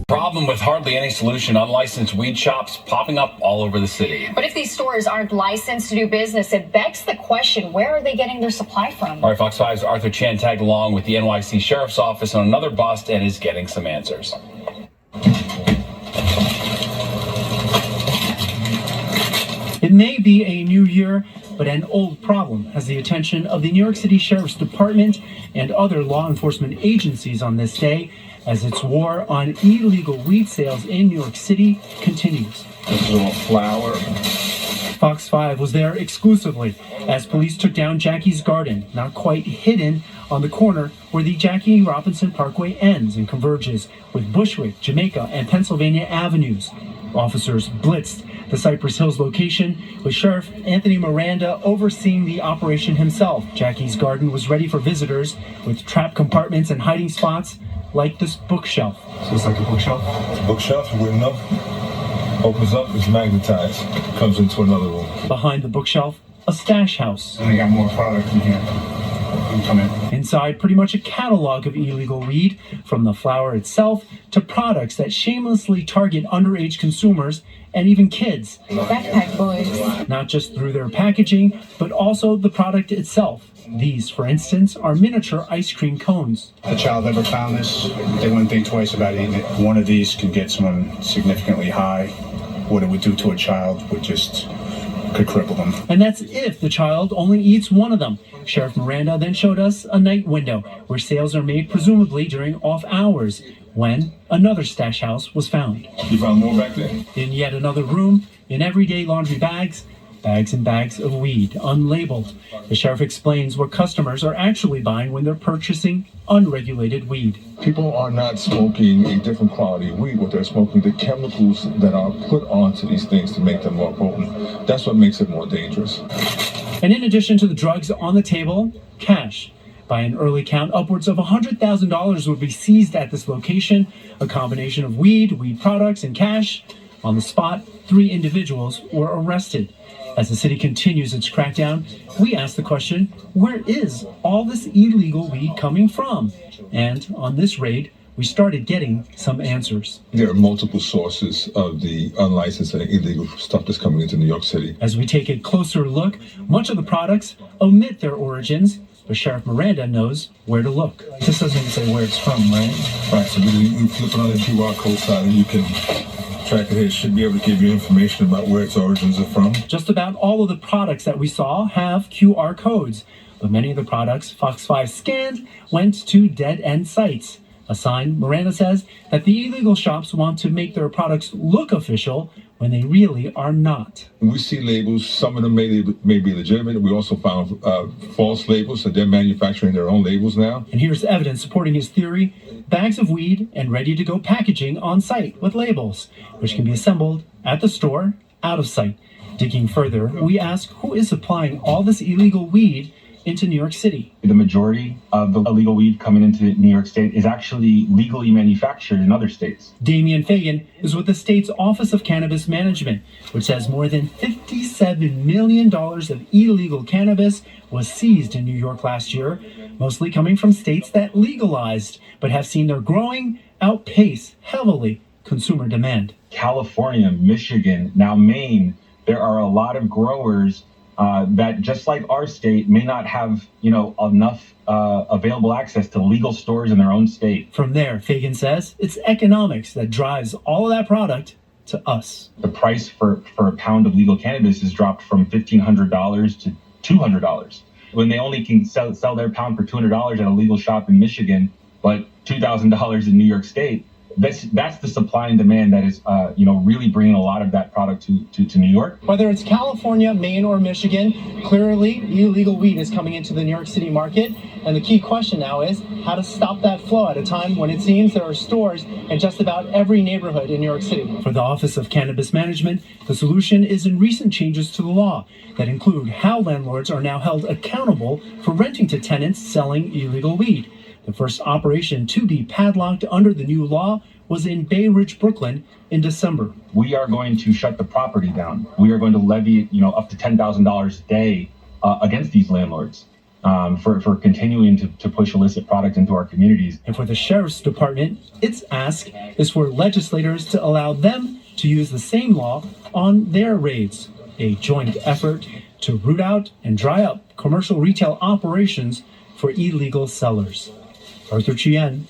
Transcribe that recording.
Problem with hardly any solution, unlicensed weed shops popping up all over the city. But if these stores aren't licensed to do business, it begs the question, where are they getting their supply from? All right, Fox 5's Arthur Chan tagged along with the NYC Sheriff's Office on another bust and is getting some answers. It may be a new year, but an old problem has the attention of the New York City Sheriff's Department and other law enforcement agencies on this day as its war on illegal weed sales in New York City continues. This is all flour. Fox 5 was there exclusively as police took down Jackie's Garden, not quite hidden on the corner where the Jackie Robinson Parkway ends and converges with Bushwick, Jamaica, and Pennsylvania Avenues. Officers blitzed the Cypress Hills location, with Sheriff Anthony Miranda overseeing the operation himself. Jackie's Garden was ready for visitors with trap compartments and hiding spots like this bookshelf. So it's like a bookshelf? Bookshelf, you wouldn't know. Opens up, it's magnetized. Comes into another room. Behind the bookshelf, a stash house. And they got more product in here. Come in. Inside, pretty much a catalog of illegal weed, from the flower itself to products that shamelessly target underage consumers and even kids. Backpack boys. Not just through their packaging, but also the product itself. These, for instance, are miniature ice cream cones. If a child ever found this, they wouldn't think twice about eating it. One of these can get someone significantly high. What it would do to a child could cripple them. And that's if the child only eats one of them. Sheriff Miranda then showed us a night window where sales are made presumably during off hours, when another stash house was found. You found more back there? In yet another room, in everyday laundry bags, bags and bags of weed, unlabeled. The sheriff explains what customers are actually buying when they're purchasing unregulated weed. People are not smoking a different quality of weed. What they're smoking, the chemicals that are put onto these things to make them more potent. That's what makes it more dangerous. And in addition to the drugs on the table, cash. By an early count, upwards of $100,000 would be seized at this location, a combination of weed products, and cash. On the spot, 3 individuals were arrested. As the city continues its crackdown, we ask the question, where is all this illegal weed coming from? And on this raid, we started getting some answers. There are multiple sources of the unlicensed and illegal stuff that's coming into New York City. As we take a closer look, much of the products omit their origins, but Sheriff Miranda knows where to look. This doesn't even say where it's from, right? Right, so we flip it on the QR code side and you can track it here. It should be able to give you information about where its origins are from. Just about all of the products that we saw have QR codes, but many of the products Fox 5 scanned went to dead-end sites. A sign, Miranda says, that the illegal shops want to make their products look official when they really are not. We see labels, some of them may be legitimate. We also found false labels, so they're manufacturing their own labels now. And here's evidence supporting his theory: bags of weed and ready-to-go packaging on site with labels, which can be assembled at the store, out of sight. Digging further, we ask who is supplying all this illegal weed into New York City. The majority of the illegal weed coming into New York State is actually legally manufactured in other states. Damian Fagan is with the state's Office of Cannabis Management, which says more than $57 million of illegal cannabis was seized in New York last year, mostly coming from states that legalized, but have seen their growing outpace heavily consumer demand. California, Michigan, now Maine, there are a lot of growers that, just like our state, may not have, enough available access to legal stores in their own state. From there, Fagan says, it's economics that drives all of that product to us. The price for a pound of legal cannabis has dropped from $1,500 to $200. When they only can sell their pound for $200 at a legal shop in Michigan, but $2,000 in New York State, that's the supply and demand that is, really bringing a lot of that product to New York. Whether it's California, Maine, or Michigan, clearly illegal weed is coming into the New York City market. And the key question now is how to stop that flow at a time when it seems there are stores in just about every neighborhood in New York City. For the Office of Cannabis Management, the solution is in recent changes to the law that include how landlords are now held accountable for renting to tenants selling illegal weed. The first operation to be padlocked under the new law was in Bay Ridge, Brooklyn in December. We are going to shut the property down. We are going to levy, up to $10,000 a day against these landlords. for continuing to push illicit product into our communities. And for the Sheriff's Department, its ask is for legislators to allow them to use the same law on their raids, a joint effort to root out and dry up commercial retail operations for illegal sellers. Arthur Chien,